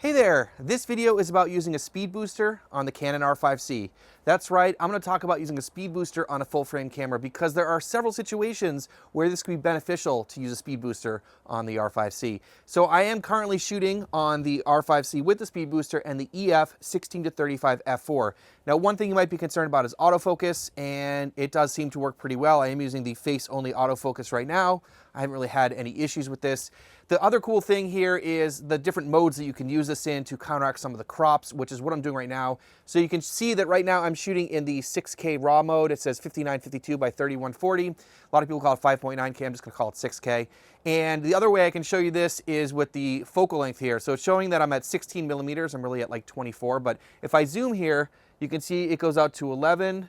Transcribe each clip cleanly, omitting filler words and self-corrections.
Hey there, this video is about using a speed booster on the Canon R5C. That's right, I'm going to talk about using a speed booster on a full frame camera because there are several situations where this could be beneficial to use a speed booster on the R5C. So I am currently shooting on the R5C with the speed booster and the EF 16-35 f4. Now one thing you might be concerned about is autofocus, and it does seem to work pretty well. I am using the face-only autofocus right now. I haven't really had any issues with this. The other cool thing here is the different modes that you can use this in to counteract some of the crops, which is what I'm doing right now. So you can see that right now I'm shooting in the 6K RAW mode. It says 5952 by 3140. A lot of people call it 5.9K. I'm just going to call it 6K. And the other way I can show you this is with the focal length here. So it's showing that I'm at 16 millimeters. I'm really at like 24. But if I zoom here, you can see it goes out to 11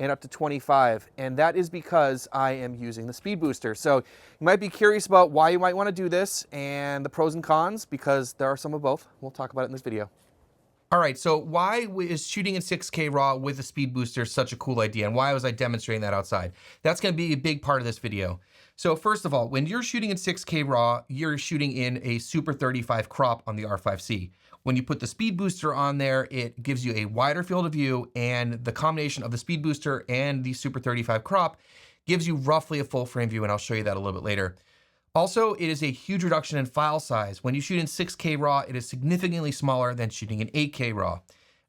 and up to 25, and that is because I am using the speed booster. So you might be curious about why you might want to do this and the pros and cons, because there are some of both. We'll talk about it in this video. All right, so why is shooting in 6K RAW with a speed booster such a cool idea, and why was I demonstrating that outside? That's going to be a big part of this video. So first of all, when you're shooting in 6K RAW, you're shooting in a Super 35 crop on the R5C. When you put the speed booster on there, it gives you a wider field of view, and the combination of the speed booster and the Super 35 crop gives you roughly a full frame view, and I'll show you that a little bit later. Also, it is a huge reduction in file size. When you shoot in 6K RAW, it is significantly smaller than shooting in 8K RAW.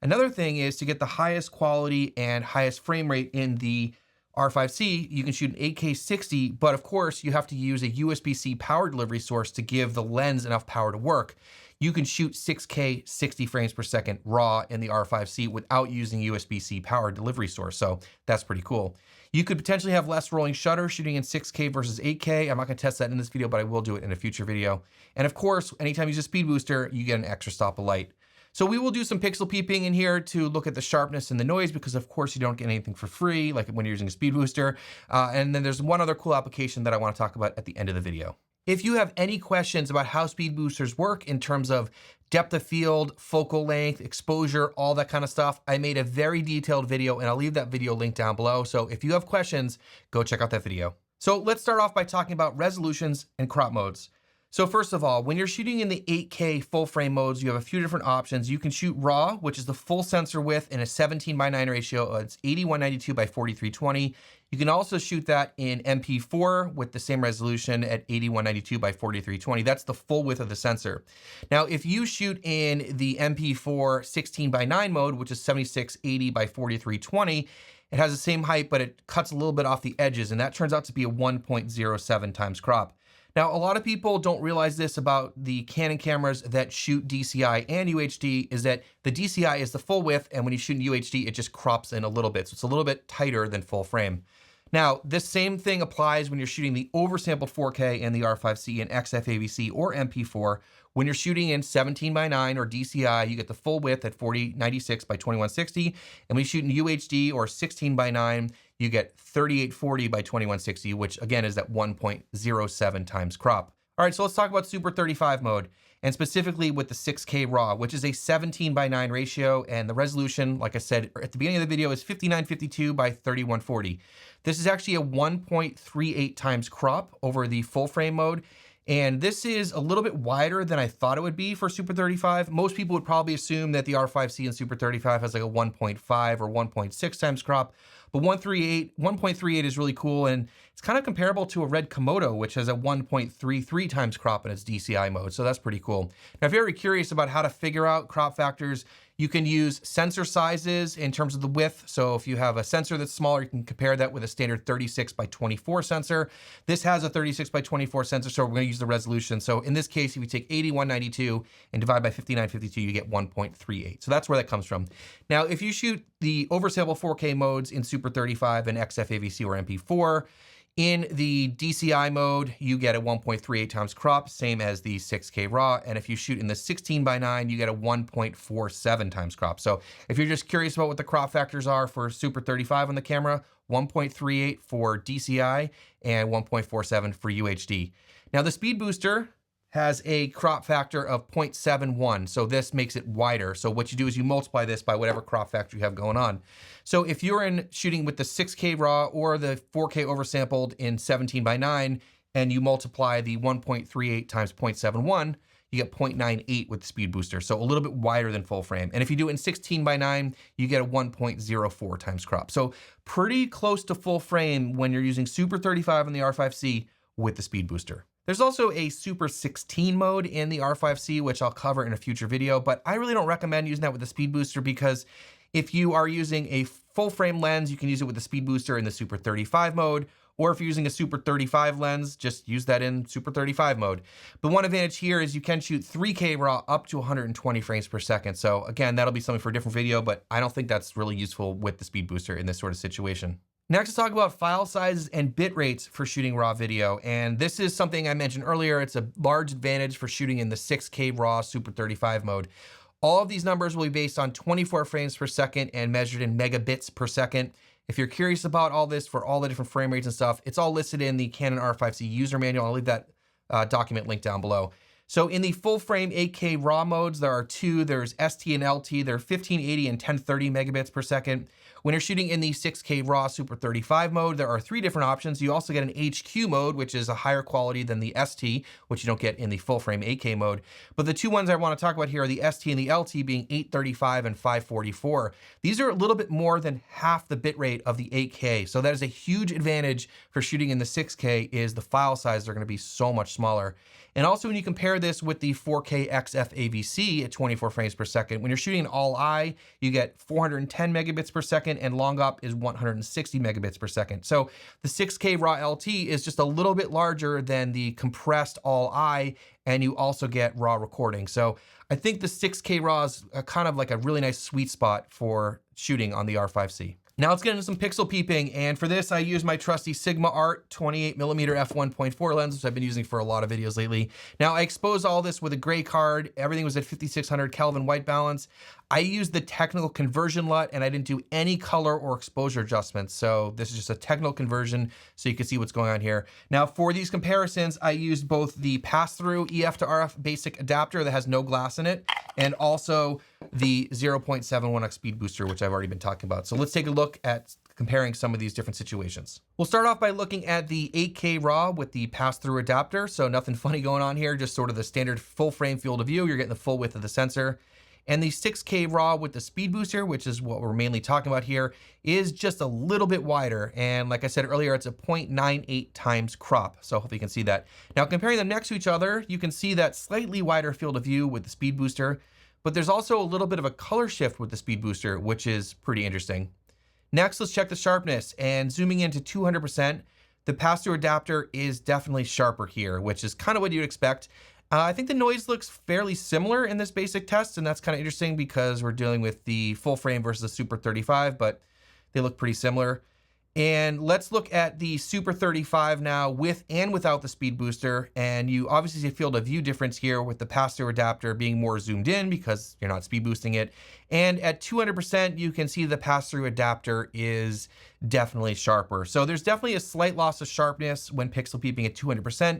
Another thing is to get the highest quality and highest frame rate in the R5C, you can shoot in 8K 60, but of course you have to use a USB-C power delivery source to give the lens enough power to work. You can shoot 6K 60 frames per second RAW in the R5C without using USB-C power delivery source, so that's pretty cool. You could potentially have less rolling shutter shooting in 6K versus 8K. I'm not going to test that in this video, but I will do it in a future video. And of course, anytime you use a speed booster, you get an extra stop of light. So we will do some pixel peeping in here to look at the sharpness and the noise, because of course you don't get anything for free, like when you're using a speed booster. And then there's one other cool application that I want to talk about at the end of the video. If you have any questions about how speed boosters work in terms of depth of field, focal length, exposure, all that kind of stuff, I made a very detailed video, and I'll leave that video linked down below. So if you have questions, go check out that video. So let's start off by talking about resolutions and crop modes. So first of all, when you're shooting in the 8K full frame modes, you have a few different options. You can shoot RAW, which is the full sensor width in a 17:9 ratio. It's 8192 by 4320. You can also shoot that in MP4 with the same resolution at 8192 by 4320. That's the full width of the sensor. Now, if you shoot in the MP4 16:9 mode, which is 7680 by 4320, it has the same height, but it cuts a little bit off the edges, and that turns out to be a 1.07 times crop. Now, a lot of people don't realize this about the Canon cameras that shoot DCI and UHD, is that the DCI is the full width, and when you shoot in UHD, it just crops in a little bit. So it's a little bit tighter than full frame. Now, this same thing applies when you're shooting the oversampled 4K in the R5C in XFAVC or MP4. When you're shooting in 17:9 or DCI, you get the full width at 4096 by 2160. And when you shoot in UHD or 16:9, you get 3840 by 2160, which again is that 1.07 times crop. All right, so let's talk about Super 35 mode, and specifically with the 6K RAW, which is a 17:9 ratio, and the resolution, like I said at the beginning of the video, is 5952 by 3140. This is actually a 1.38 times crop over the full frame mode, and this is a little bit wider than I thought it would be for Super 35. Most people would probably assume that the R5C and Super 35 has like a 1.5 or 1.6 times crop, but 1.38 is really cool, and it's kind of comparable to a Red Komodo, which has a 1.33 times crop in its DCI mode, so that's pretty cool. Now, if you're very curious about how to figure out crop factors, you can use sensor sizes in terms of the width. So if you have a sensor that's smaller, you can compare that with a standard 36 by 24 sensor. This has a 36 by 24 sensor, so we're going to use the resolution. So in this case, if you take 8192 and divide by 5952, you get 1.38. So that's where that comes from. Now, if you shoot the oversample 4K modes in Super 35 and XFAVC or MP4, in the DCI mode, you get a 1.38 times crop, same as the 6K RAW. And if you shoot in the 16:9, you get a 1.47 times crop. So if you're just curious about what the crop factors are for Super 35 on the camera, 1.38 for DCI and 1.47 for UHD. Now the speed booster has a crop factor of 0.71. So this makes it wider. So what you do is you multiply this by whatever crop factor you have going on. So if you're in shooting with the 6K RAW or the 4K oversampled in 17:9, and you multiply the 1.38 times 0.71, you get 0.98 with the speed booster. So a little bit wider than full frame. And if you do it in 16:9, you get a 1.04 times crop. So pretty close to full frame when you're using Super 35 on the R5C with the speed booster. There's also a Super 16 mode in the R5C, which I'll cover in a future video, but I really don't recommend using that with the speed booster because if you are using a full frame lens, you can use it with the speed booster in the Super 35 mode, or if you're using a Super 35 lens, just use that in Super 35 mode. The one advantage here is you can shoot 3K RAW up to 120 frames per second. So again, that'll be something for a different video, but I don't think that's really useful with the speed booster in this sort of situation. Next, let's talk about file sizes and bit rates for shooting raw video. And this is something I mentioned earlier. It's a large advantage for shooting in the 6K RAW Super 35 mode. All of these numbers will be based on 24 frames per second and measured in megabits per second. If you're curious about all this for all the different frame rates and stuff, it's all listed in the Canon R5C user manual. I'll leave that document link down below. So in the full frame 8K RAW modes, there are two. There's ST and LT. They're 1580 and 1030 megabits per second. When you're shooting in the 6K RAW Super 35 mode, there are three different options. You also get an HQ mode, which is a higher quality than the ST, which you don't get in the full frame 8K mode. But the two ones I want to talk about here are the ST and the LT, being 835 and 544. These are a little bit more than half the bitrate of the 8K. So that is a huge advantage for shooting in the 6K, is the file size are going to be so much smaller. And also when you compare this with the 4K XF AVC at 24 frames per second, when you're shooting all eye, you get 410 megabits per second, and long up is 160 megabits per second. So the 6K RAW LT is just a little bit larger than the compressed all eye, and you also get raw recording. So I think the 6K RAW is kind of like a really nice sweet spot for shooting on the R5C. Now let's get into some pixel peeping, and for this I use my trusty Sigma Art 28mm f1.4 lens, which I've been using for a lot of videos lately. Now I exposed all this with a gray card. Everything was at 5600 Kelvin white balance. I used the technical conversion LUT, and I didn't do any color or exposure adjustments. So this is just a technical conversion so you can see what's going on here. Now for these comparisons, I used both the pass-through EF to RF basic adapter that has no glass in it, and also the 0.71x speed booster, which I've already been talking about. So let's take a look at comparing some of these different situations. We'll start off by looking at the 8K RAW with the pass-through adapter. So nothing funny going on here, just sort of the standard full frame field of view. You're getting the full width of the sensor. And the 6K RAW with the speed booster, which is what we're mainly talking about here, is just a little bit wider. And like I said earlier, it's a 0.98 times crop. So hopefully you can see that. Now comparing them next to each other, you can see that slightly wider field of view with the speed booster, but there's also a little bit of a color shift with the speed booster, which is pretty interesting. Next, let's check the sharpness, and zooming into 200%, the pass-through adapter is definitely sharper here, which is kind of what you'd expect. I think the noise looks fairly similar in this basic test, and that's kind of interesting because we're dealing with the full frame versus the Super 35, but they look pretty similar. And let's look at the Super 35 now with and without the speed booster. And you obviously see a field of view difference here with the pass-through adapter being more zoomed in because you're not speed boosting it. And at 200%, you can see the pass-through adapter is definitely sharper. So there's definitely a slight loss of sharpness when pixel peeping at 200%,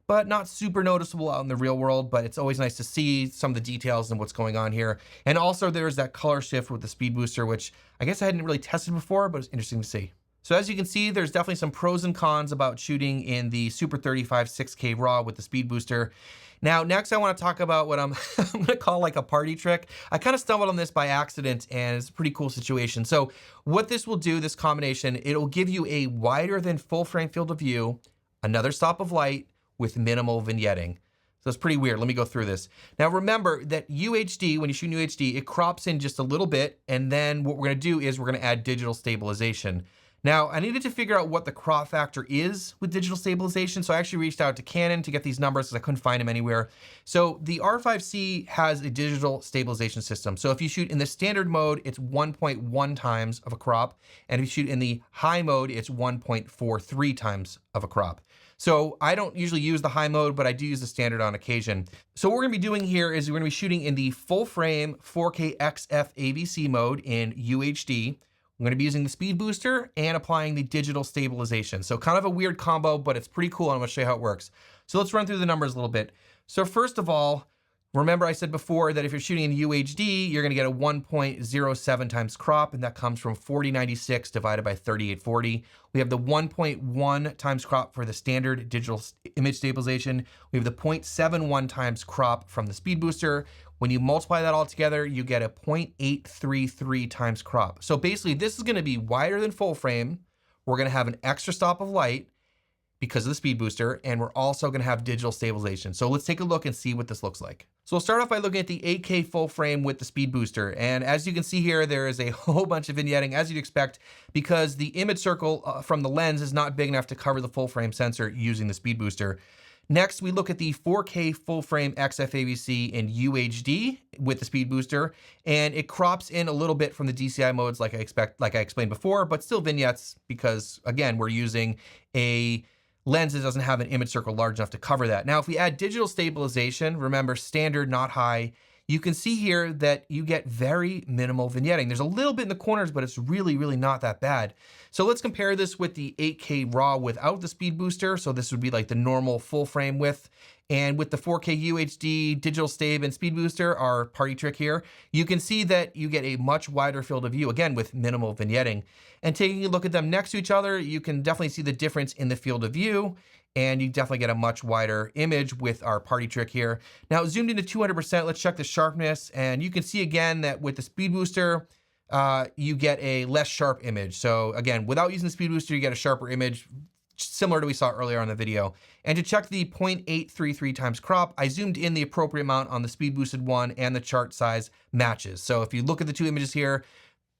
but not super noticeable out in the real world, but it's always nice to see some of the details and what's going on here. And also there's that color shift with the speed booster, which I guess I hadn't really tested before, but it's interesting to see. So as you can see, there's definitely some pros and cons about shooting in the Super 35 6K RAW with the speed booster. Now, next I want to talk about what I'm going to call like a party trick. I kind of stumbled on this by accident, and it's a pretty cool situation. So what this will do, this combination, it'll give you a wider than full frame field of view, another stop of light with minimal vignetting. So it's pretty weird. Let me go through this. Now remember that UHD, when you shoot in UHD, it crops in just a little bit, and then what we're going to do is we're going to add digital stabilization. Now, I needed to figure out what the crop factor is with digital stabilization, so I actually reached out to Canon to get these numbers because I couldn't find them anywhere. So the R5C has a digital stabilization system. So if you shoot in the standard mode, it's 1.1 times of a crop, and if you shoot in the high mode, it's 1.43 times of a crop. So I don't usually use the high mode, but I do use the standard on occasion. So what we're gonna be doing here is we're gonna be shooting in the full frame 4K XF AVC mode in UHD. I'm going to be using the speed booster and applying the digital stabilization. So kind of a weird combo, but it's pretty cool, and I'm going to show you how it works. So let's run through the numbers a little bit. So first of all, Remember I said before that if you're shooting in UHD, you're gonna get a 1.07 times crop, and that comes from 4096 divided by 3840. We have the 1.1 times crop for the standard digital image stabilization. We have the 0.71 times crop from the Speedbooster. When you multiply that all together, you get a 0.833 times crop. So basically this is gonna be wider than full frame. We're gonna have an extra stop of light because of the Speedbooster, and we're also gonna have digital stabilization. So let's take a look and see what this looks like. So we'll start off by looking at the 8K full frame with the Speedbooster. And as you can see here, there is a whole bunch of vignetting, as you'd expect, because the image circle from the lens is not big enough to cover the full frame sensor using the Speedbooster. Next, we look at the 4K full frame XFAVC in UHD with the Speedbooster, and it crops in a little bit from the DCI modes like I explained before, but still vignettes because, again, we're using a lens that doesn't have an image circle large enough to cover that. Now, if we add digital stabilization, remember standard, not high, you can see here that you get very minimal vignetting. There's a little bit in the corners, but it's really, really not that bad. So let's compare this with the 8K RAW without the Speedbooster. So this would be like the normal full frame width. And with the 4K UHD, digital stab, and Speedbooster, our party trick here, you can see that you get a much wider field of view, again, with minimal vignetting. And taking a look at them next to each other, you can definitely see the difference in the field of view, and you definitely get a much wider image with our party trick here. Now, zoomed into 200%, let's check the sharpness, and you can see again that with the Speedbooster, you get a less sharp image. So again, without using the Speedbooster, you get a sharper image, similar to what we saw earlier on the video. And to check the 0.833 times crop, I zoomed in the appropriate amount on the Speedboosted one, and the chart size matches. So if you look at the two images here,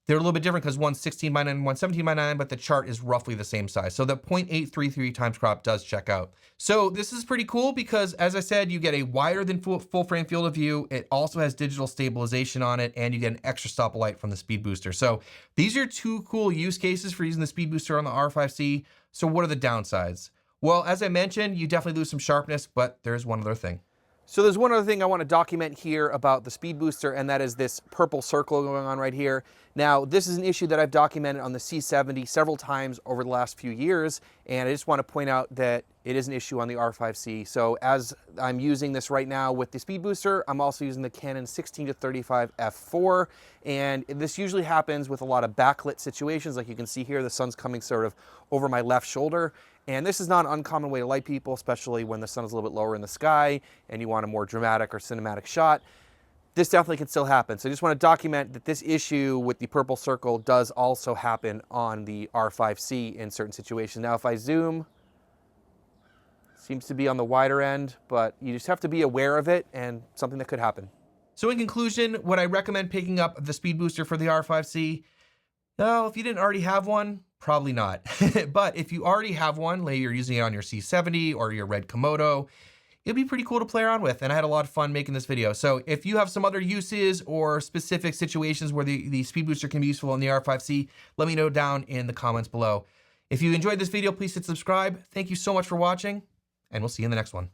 they're a little bit different because one's 16:9 and one's 17:9, but the chart is roughly the same size. So the 0.833 times crop does check out. So this is pretty cool because, as I said, you get a wider than full frame field of view. It also has digital stabilization on it, and you get an extra stop of light from the Speedbooster. So these are two cool use cases for using the Speedbooster on the R5C. So what are the downsides? Well, as I mentioned, you definitely lose some sharpness, but there's one other thing. So there's one other thing I want to document here about the Speedbooster, and that is this purple circle going on right here. Now, this is an issue that I've documented on the C70 several times over the last few years, and I just want to point out that it is an issue on the R5C. So as I'm using this right now with the Speedbooster, I'm also using the Canon 16-35 f4, and this usually happens with a lot of backlit situations. Like you can see here, the sun's coming sort of over my left shoulder. And this is not an uncommon way to light people, especially when the sun is a little bit lower in the sky and you want a more dramatic or cinematic shot. This definitely can still happen. So I just want to document that this issue with the purple circle does also happen on the R5C in certain situations. Now, if I zoom, seems to be on the wider end, but you just have to be aware of it and something that could happen. So in conclusion, would I recommend picking up the Speedbooster for the R5C? No, if you didn't already have one, probably not. But if you already have one, like you're using it on your C70 or your Red Komodo, it'd be pretty cool to play around with, and I had a lot of fun making this video. So if you have some other uses or specific situations where the Speedbooster can be useful on the R5C, let me know down in the comments below. If you enjoyed this video, please hit subscribe. Thank you so much for watching, and we'll see you in the next one.